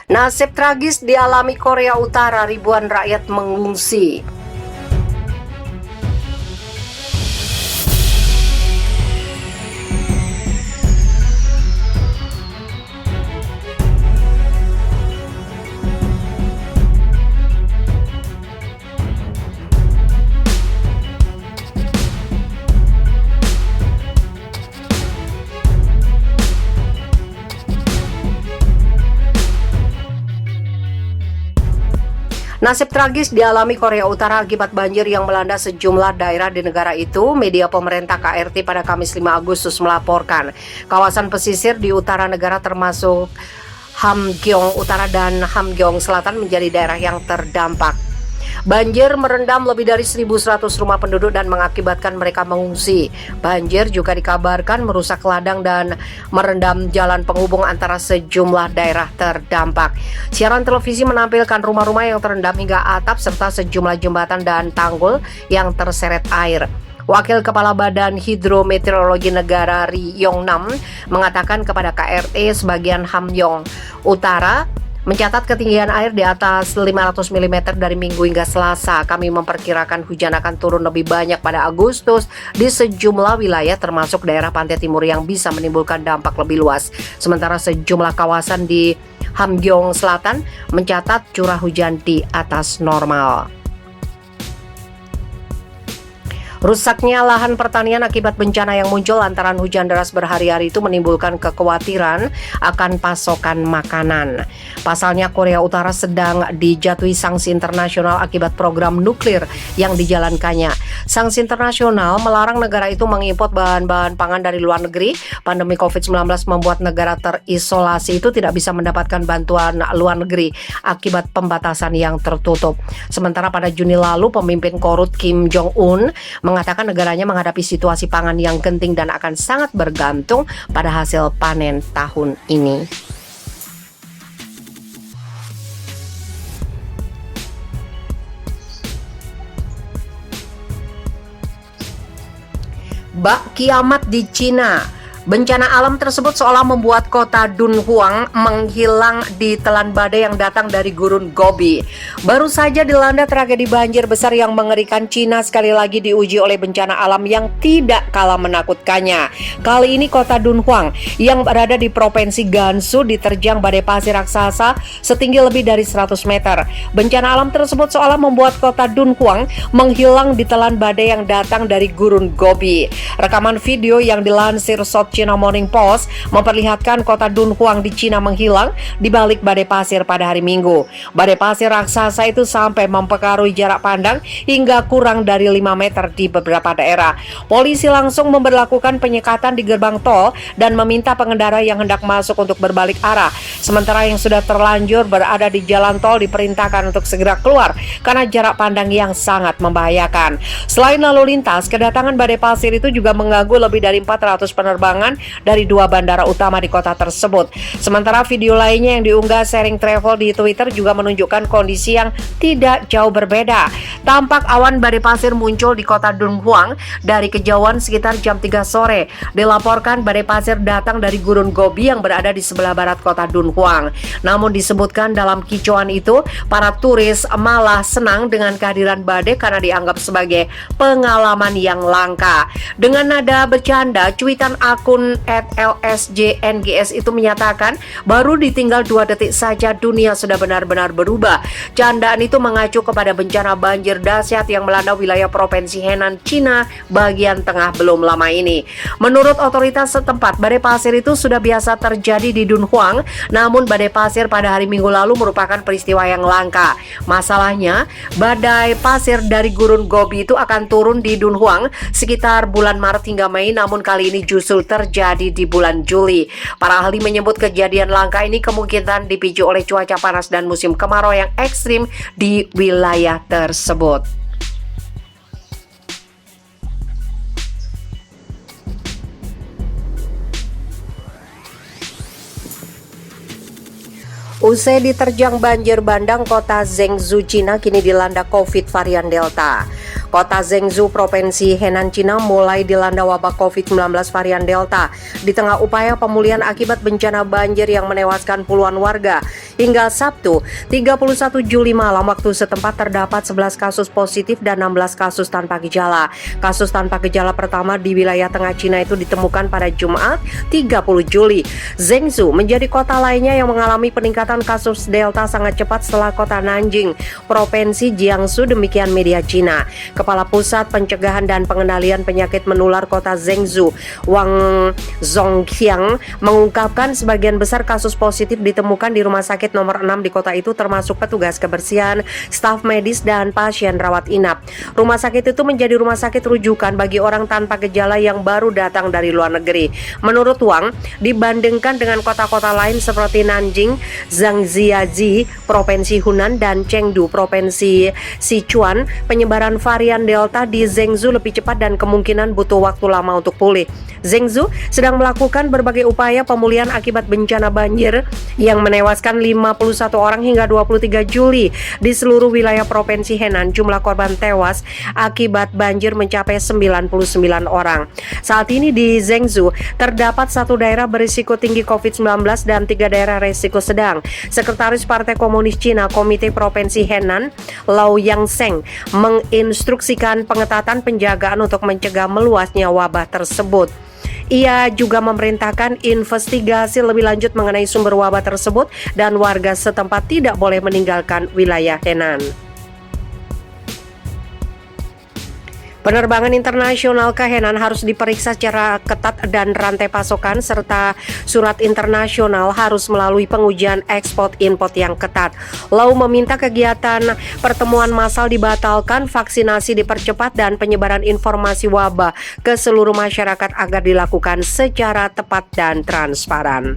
Nasib tragis dialami Korea Utara, ribuan rakyat mengungsi. Nasib tragis dialami Korea Utara akibat banjir yang melanda sejumlah daerah di negara itu. Media pemerintah KRT pada Kamis 5 Agustus melaporkan kawasan pesisir di utara negara termasuk Hamgyong Utara dan Hamgyong Selatan menjadi daerah yang terdampak. Banjir merendam lebih dari 1.100 rumah penduduk dan mengakibatkan mereka mengungsi. Banjir juga dikabarkan merusak ladang dan merendam jalan penghubung antara sejumlah daerah terdampak. Siaran televisi menampilkan rumah-rumah yang terendam hingga atap serta sejumlah jembatan dan tanggul yang terseret air. Wakil Kepala Badan Hidrometeorologi Negara Ri Yong Nam mengatakan kepada KRT sebagian Hamgyong Utara mencatat ketinggian air di atas 500 mm dari Minggu hingga Selasa. Kami memperkirakan hujan akan turun lebih banyak pada Agustus di sejumlah wilayah termasuk daerah pantai timur yang bisa menimbulkan dampak lebih luas. Sementara sejumlah kawasan di Hamgyong Selatan mencatat curah hujan di atas normal. Rusaknya lahan pertanian akibat bencana yang muncul lantaran hujan deras berhari-hari itu menimbulkan kekhawatiran akan pasokan makanan. Pasalnya Korea Utara sedang dijatuhi sanksi internasional akibat program nuklir yang dijalankannya. Sanksi internasional melarang negara itu mengimpor bahan-bahan pangan dari luar negeri. Pandemi COVID-19 membuat negara terisolasi itu tidak bisa mendapatkan bantuan luar negeri akibat pembatasan yang tertutup. Sementara pada Juni lalu pemimpin korut Kim Jong-un mengatakan negaranya menghadapi situasi pangan yang genting dan akan sangat bergantung pada hasil panen tahun ini. Bak kiamat di Cina. Bencana alam tersebut seolah membuat kota Dunhuang menghilang di telan badai yang datang dari gurun Gobi. Baru saja dilanda tragedi banjir besar yang mengerikan, Cina sekali lagi diuji oleh bencana alam yang tidak kalah menakutkannya. Kali ini kota Dunhuang yang berada di Provinsi Gansu diterjang badai pasir raksasa setinggi lebih dari 100 meter. Bencana alam tersebut seolah membuat kota Dunhuang menghilang di telan badai yang datang dari gurun Gobi. Rekaman video yang dilansir South China Morning Post memperlihatkan kota Dunhuang di Cina menghilang di balik badai pasir pada hari Minggu. Badai pasir raksasa itu sampai mempengaruhi jarak pandang hingga kurang dari 5 meter di beberapa daerah. Polisi langsung memberlakukan penyekatan di gerbang tol dan meminta pengendara yang hendak masuk untuk berbalik arah. Sementara yang sudah terlanjur berada di jalan tol diperintahkan untuk segera keluar karena jarak pandang yang sangat membahayakan. Selain lalu lintas, kedatangan badai pasir itu juga mengganggu lebih dari 400 penerbangan dari 2 bandara utama di kota tersebut. Sementara video lainnya yang diunggah sharing travel di Twitter juga menunjukkan kondisi yang tidak jauh berbeda. Tampak awan badai pasir muncul di kota Dunhuang dari kejauhan sekitar jam 3 sore. Dilaporkan badai pasir datang dari gurun Gobi yang berada di sebelah barat kota Dunhuang. Namun disebutkan dalam kicauan itu, para turis malah senang dengan kehadiran badai karena dianggap sebagai pengalaman yang langka. Dengan nada bercanda, cuitan akun @LSJNGS itu menyatakan baru ditinggal 2 detik saja dunia sudah benar-benar berubah. Candaan itu mengacu kepada bencana banjir dahsyat yang melanda wilayah Provinsi Henan, Cina bagian tengah belum lama ini. Menurut otoritas setempat, badai pasir itu sudah biasa terjadi di Dunhuang, namun badai pasir pada hari Minggu lalu merupakan peristiwa yang langka. Masalahnya, badai pasir dari gurun Gobi itu akan turun di Dunhuang sekitar bulan Maret hingga Mei, namun kali ini justru terjadi di bulan Juli. Para ahli menyebut kejadian langka ini kemungkinan dipicu oleh cuaca panas dan musim kemarau yang ekstrim di wilayah tersebut. Usai diterjang banjir bandang, kota Zhengzhou, Cina kini dilanda COVID varian Delta. Kota Zhengzhou, Provinsi Henan, Cina mulai dilanda wabah COVID-19 varian Delta di tengah upaya pemulihan akibat bencana banjir yang menewaskan puluhan warga Hingga Sabtu, 31 Juli malam waktu setempat terdapat 11 kasus positif dan 16 kasus tanpa gejala. Kasus tanpa gejala pertama di wilayah tengah Cina itu ditemukan pada Jumat, 30 Juli. Zhengzhou menjadi kota lainnya yang mengalami peningkatan kasus Delta sangat cepat setelah kota Nanjing, Provinsi Jiangsu, demikian media Cina. Kepala Pusat Pencegahan dan Pengendalian Penyakit Menular kota Zhengzhou, Wang Zhongqiang, mengungkapkan sebagian besar kasus positif ditemukan di rumah sakit nomor 6 di kota itu, termasuk petugas kebersihan, staf medis, dan pasien rawat inap. Rumah sakit itu menjadi rumah sakit rujukan bagi orang tanpa gejala yang baru datang dari luar negeri. Menurut Wang, dibandingkan dengan kota-kota lain seperti Nanjing, Zhangjiajie, Provinsi Hunan, dan Chengdu, Provinsi Sichuan, penyebaran varian Delta di Zhengzhou lebih cepat dan kemungkinan butuh waktu lama untuk pulih. Zhengzhou sedang melakukan berbagai upaya pemulihan akibat bencana banjir yang menewaskan 51 orang hingga 23 Juli di seluruh wilayah Provinsi Henan. Jumlah korban tewas akibat banjir mencapai 99 orang. Saat ini di Zhengzhou terdapat 1 daerah berisiko tinggi COVID-19 dan 3 daerah risiko sedang. Sekretaris Partai Komunis Cina Komite Provinsi Henan, Lau Yangsheng, menginstruksikan pengetatan penjagaan untuk mencegah meluasnya wabah tersebut. Ia juga memerintahkan investigasi lebih lanjut mengenai sumber wabah tersebut dan warga setempat tidak boleh meninggalkan wilayah Henan. Penerbangan internasional ke Henan harus diperiksa secara ketat dan rantai pasokan serta surat internasional harus melalui pengujian ekspor-impor yang ketat. Lau meminta kegiatan pertemuan massal dibatalkan, vaksinasi dipercepat, dan penyebaran informasi wabah ke seluruh masyarakat agar dilakukan secara tepat dan transparan.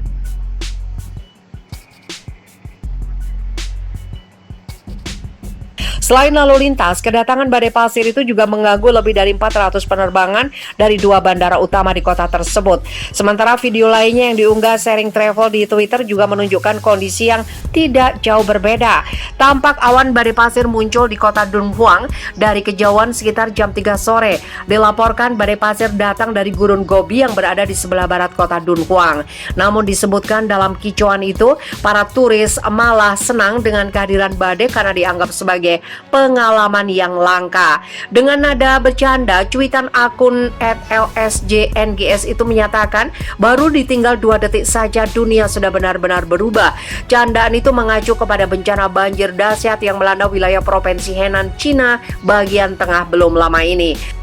Selain lalu lintas, kedatangan badai pasir itu juga mengganggu lebih dari 400 penerbangan dari 2 bandara utama di kota tersebut. Sementara video lainnya yang diunggah Sharing Travel di Twitter juga menunjukkan kondisi yang tidak jauh berbeda. Tampak awan badai pasir muncul di kota Dunhuang dari kejauhan sekitar jam 3 sore. Dilaporkan badai pasir datang dari Gurun Gobi yang berada di sebelah barat kota Dunhuang. Namun disebutkan dalam kicauan itu, para turis malah senang dengan kehadiran badai karena dianggap sebagai pengalaman yang langka. Dengan nada bercanda, cuitan akun @lsjngs itu menyatakan baru ditinggal 2 detik saja dunia sudah benar-benar berubah. Candaan itu mengacu kepada bencana banjir dahsyat yang melanda wilayah Provinsi Henan, Cina bagian tengah belum lama ini.